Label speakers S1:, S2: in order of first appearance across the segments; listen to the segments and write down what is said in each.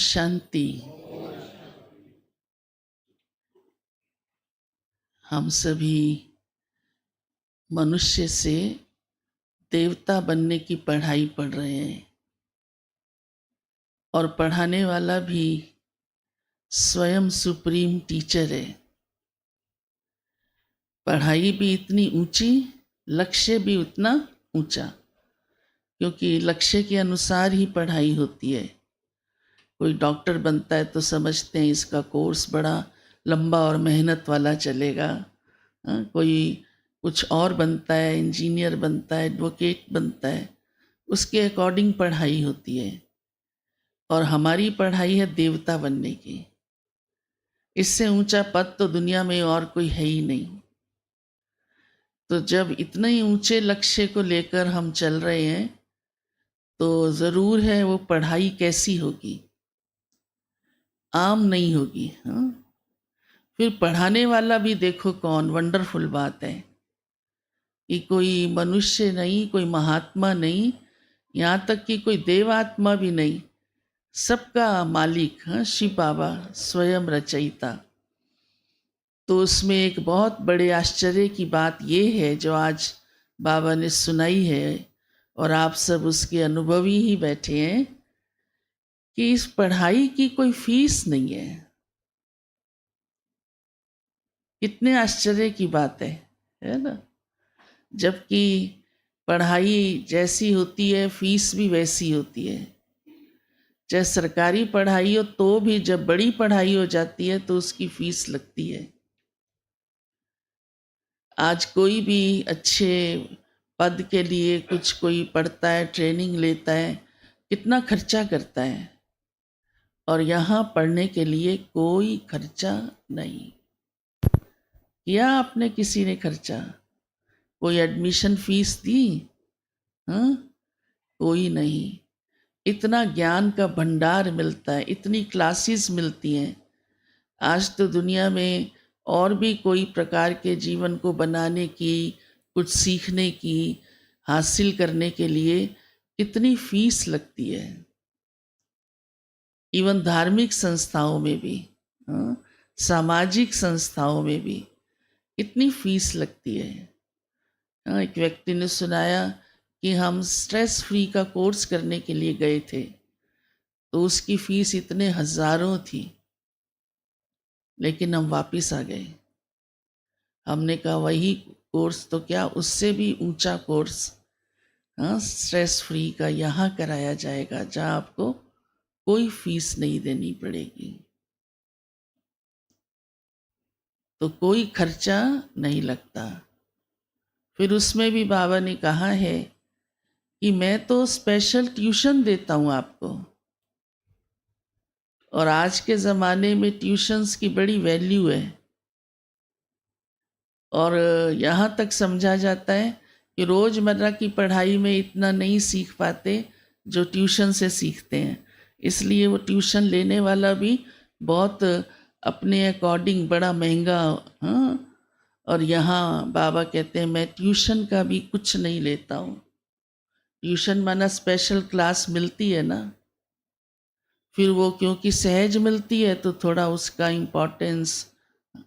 S1: शांति। हम सभी मनुष्य से देवता बनने की पढ़ाई पढ़ रहे हैं और पढ़ाने वाला भी स्वयं सुप्रीम टीचर है। पढ़ाई भी इतनी ऊंची, लक्ष्य भी उतना ऊंचा, क्योंकि लक्ष्य के अनुसार ही पढ़ाई होती है। कोई डॉक्टर बनता है तो समझते हैं इसका कोर्स बड़ा लंबा और मेहनत वाला चलेगा। कोई कुछ और बनता है, इंजीनियर बनता है, एडवोकेट बनता है, उसके अकॉर्डिंग पढ़ाई होती है। और हमारी पढ़ाई है देवता बनने की। इससे ऊंचा पद तो दुनिया में और कोई है ही नहीं। तो जब इतने ही ऊंचे लक्ष्य को लेकर हम चल रहे हैं तो ज़रूर है वो पढ़ाई कैसी होगी, आम नहीं होगी। हाँ, फिर पढ़ाने वाला भी देखो कौन, वंडरफुल बात है कि कोई मनुष्य नहीं, कोई महात्मा नहीं, यहाँ तक कि कोई देवात्मा भी नहीं, सबका मालिक, हाँ, शिव बाबा स्वयं रचयिता। तो उसमें एक बहुत बड़े आश्चर्य की बात ये है जो आज बाबा ने सुनाई है और आप सब उसके अनुभवी ही बैठे हैं कि इस पढ़ाई की कोई फीस नहीं है। कितने आश्चर्य की बात है ना। जबकि पढ़ाई जैसी होती है फीस भी वैसी होती है। चाहे सरकारी पढ़ाई हो तो भी जब बड़ी पढ़ाई हो जाती है तो उसकी फीस लगती है। आज कोई भी अच्छे पद के लिए कुछ कोई पढ़ता है, ट्रेनिंग लेता है, कितना खर्चा करता है। और यहाँ पढ़ने के लिए कोई खर्चा नहीं किया आपने, किसी ने खर्चा, कोई एडमिशन फीस दी? हाँ, कोई नहीं। इतना ज्ञान का भंडार मिलता है, इतनी क्लासेस मिलती हैं। आज तो दुनिया में और भी कोई प्रकार के जीवन को बनाने की, कुछ सीखने की, हासिल करने के लिए कितनी फीस लगती है। इवन धार्मिक संस्थाओं में भी, हाँ, सामाजिक संस्थाओं में भी इतनी फीस लगती है। हाँ, एक व्यक्ति ने सुनाया कि हम स्ट्रेस फ्री का कोर्स करने के लिए गए थे तो उसकी फीस इतने हजारों थी, लेकिन हम वापस आ गए। हमने कहा वही कोर्स तो क्या, उससे भी ऊंचा कोर्स, हाँ, स्ट्रेस फ्री का यहाँ कराया जाएगा जहाँ आपको कोई फीस नहीं देनी पड़ेगी। तो कोई खर्चा नहीं लगता। फिर उसमें भी बाबा ने कहा है कि मैं तो स्पेशल ट्यूशन देता हूँ आपको। और आज के ज़माने में ट्यूशन्स की बड़ी वैल्यू है। और यहाँ तक समझा जाता है कि रोज़मर्रा की पढ़ाई में इतना नहीं सीख पाते जो ट्यूशन से सीखते हैं। इसलिए वो ट्यूशन लेने वाला भी बहुत अपने अकॉर्डिंग बड़ा महंगा, हाँ। और यहाँ बाबा कहते हैं मैं ट्यूशन का भी कुछ नहीं लेता हूँ। ट्यूशन माना स्पेशल क्लास मिलती है ना, फिर वो क्योंकि सहज मिलती है तो थोड़ा उसका इम्पोर्टेंस,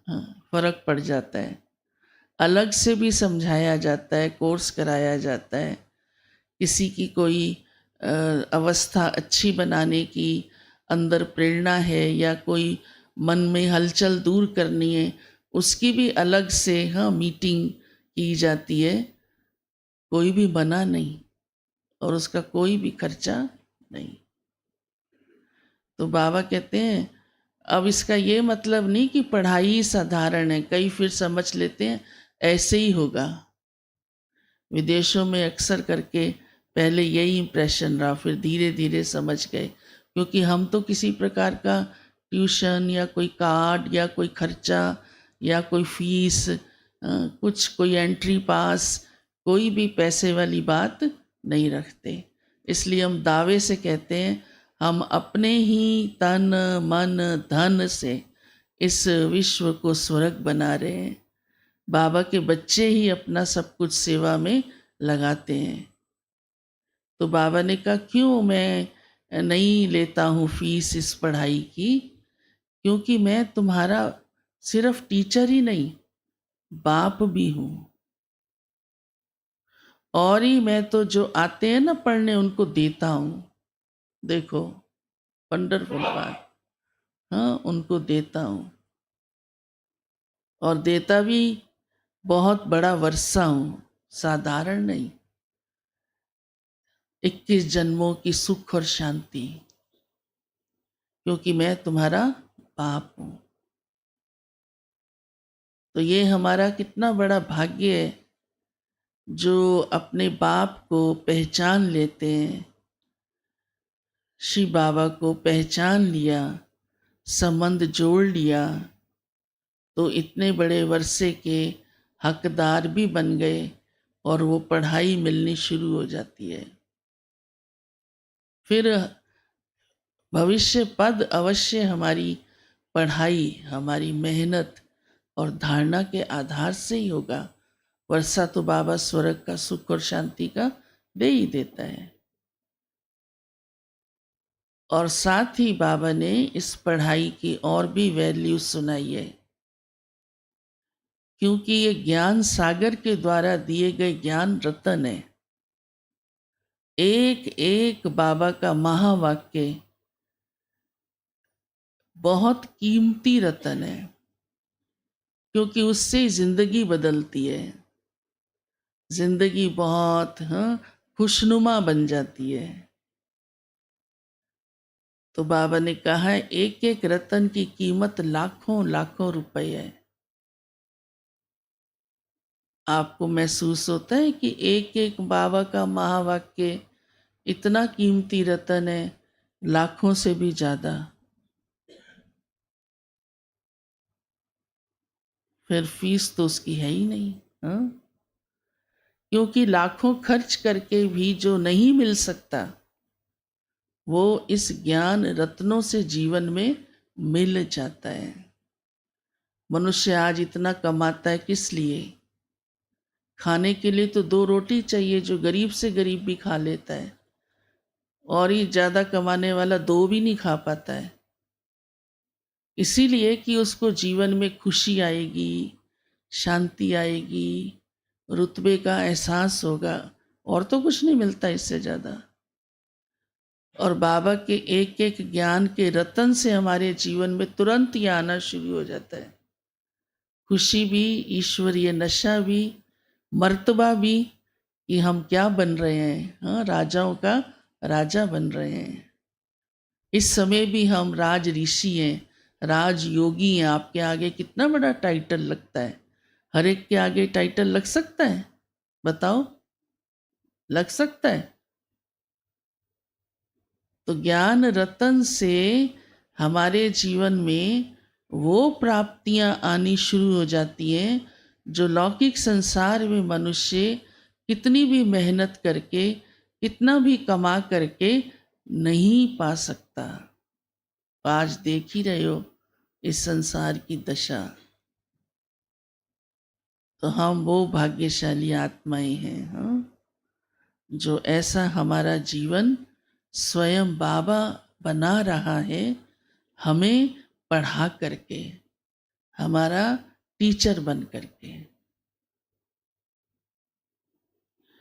S1: फ़र्क पड़ जाता है। अलग से भी समझाया जाता है, कोर्स कराया जाता है। किसी की कोई अवस्था अच्छी बनाने की अंदर प्रेरणा है या कोई मन में हलचल दूर करनी है, उसकी भी अलग से, हाँ, मीटिंग की जाती है। कोई भी मना नहीं और उसका कोई भी खर्चा नहीं। तो बाबा कहते हैं अब इसका ये मतलब नहीं कि पढ़ाई साधारण है। कई फिर समझ लेते हैं ऐसे ही होगा। विदेशों में अक्सर करके पहले यही इम्प्रेशन रहा, फिर धीरे धीरे समझ गए। क्योंकि हम तो किसी प्रकार का ट्यूशन या कोई कार्ड या कोई खर्चा या कोई फीस, कुछ कोई एंट्री पास, कोई भी पैसे वाली बात नहीं रखते। इसलिए हम दावे से कहते हैं हम अपने ही तन मन धन से इस विश्व को स्वर्ग बना रहे हैं। बाबा के बच्चे ही अपना सब कुछ सेवा में लगाते हैं। तो बाबा ने कहा क्यों मैं नहीं लेता हूँ फीस इस पढ़ाई की, क्योंकि मैं तुम्हारा सिर्फ टीचर ही नहीं, बाप भी हूँ। और ही मैं तो जो आते हैं ना पढ़ने उनको देता हूँ। देखो, वंडरफुल बात। हाँ, उनको देता हूँ, और देता भी बहुत बड़ा वर्षा हूँ, साधारण नहीं। 21 जन्मों की सुख और शांति, क्योंकि मैं तुम्हारा बाप हूँ। तो ये हमारा कितना बड़ा भाग्य है जो अपने बाप को पहचान लेते हैं। शिव बाबा को पहचान लिया, संबंध जोड़ लिया, तो इतने बड़े वर्षे के हकदार भी बन गए, और वो पढ़ाई मिलनी शुरू हो जाती है। फिर भविष्य पद अवश्य हमारी पढ़ाई, हमारी मेहनत और धारणा के आधार से ही होगा। वर्षा तो बाबा स्वर्ग का सुख और शांति का दे ही देता है। और साथ ही बाबा ने इस पढ़ाई की और भी वैल्यू सुनाई है, क्योंकि ये ज्ञान सागर के द्वारा दिए गए ज्ञान रतन है। एक एक बाबा का महावाक्य बहुत कीमती रतन है, क्योंकि उससे जिंदगी बदलती है। जिंदगी बहुत खुशनुमा बन जाती है। तो बाबा ने कहा है, एक एक रतन की कीमत लाखों लाखों रुपए है। आपको महसूस होता है कि एक एक बाबा का महावाक्य इतना कीमती रतन है, लाखों से भी ज्यादा। फिर फीस तो उसकी है ही नहीं। हाँ, क्योंकि लाखों खर्च करके भी जो नहीं मिल सकता, वो इस ज्ञान रत्नों से जीवन में मिल जाता है। मनुष्य आज इतना कमाता है किस लिए? खाने के लिए तो 2 रोटी चाहिए, जो गरीब से गरीब भी खा लेता है, और ही ज्यादा कमाने वाला 2 भी नहीं खा पाता है। इसीलिए कि उसको जीवन में खुशी आएगी, शांति आएगी, रुतबे का एहसास होगा, और तो कुछ नहीं मिलता इससे ज्यादा। और बाबा के एक एक ज्ञान के रतन से हमारे जीवन में तुरंत ही आना शुरू हो जाता है। खुशी भी, ईश्वरीय नशा भी, मर्तबा भी, कि हम क्या बन रहे हैं। हाँ, राजाओं का राजा बन रहे हैं। इस समय भी हम राज ऋषि हैं, राज योगी हैं। आपके आगे कितना बड़ा टाइटल लगता है? हर एक के आगे टाइटल लग सकता है? बताओ, लग सकता है? तो ज्ञान रतन से हमारे जीवन में वो प्राप्तियां आनी शुरू हो जाती हैं जो लौकिक संसार में मनुष्य कितनी भी मेहनत करके, कितना भी कमा करके नहीं पा सकता। आज देख ही रहे हो इस संसार की दशा। तो हम वो भाग्यशाली आत्माएं हैं, हाँ, जो ऐसा हमारा जीवन स्वयं बाबा बना रहा है, हमें पढ़ा करके, हमारा टीचर बन करके।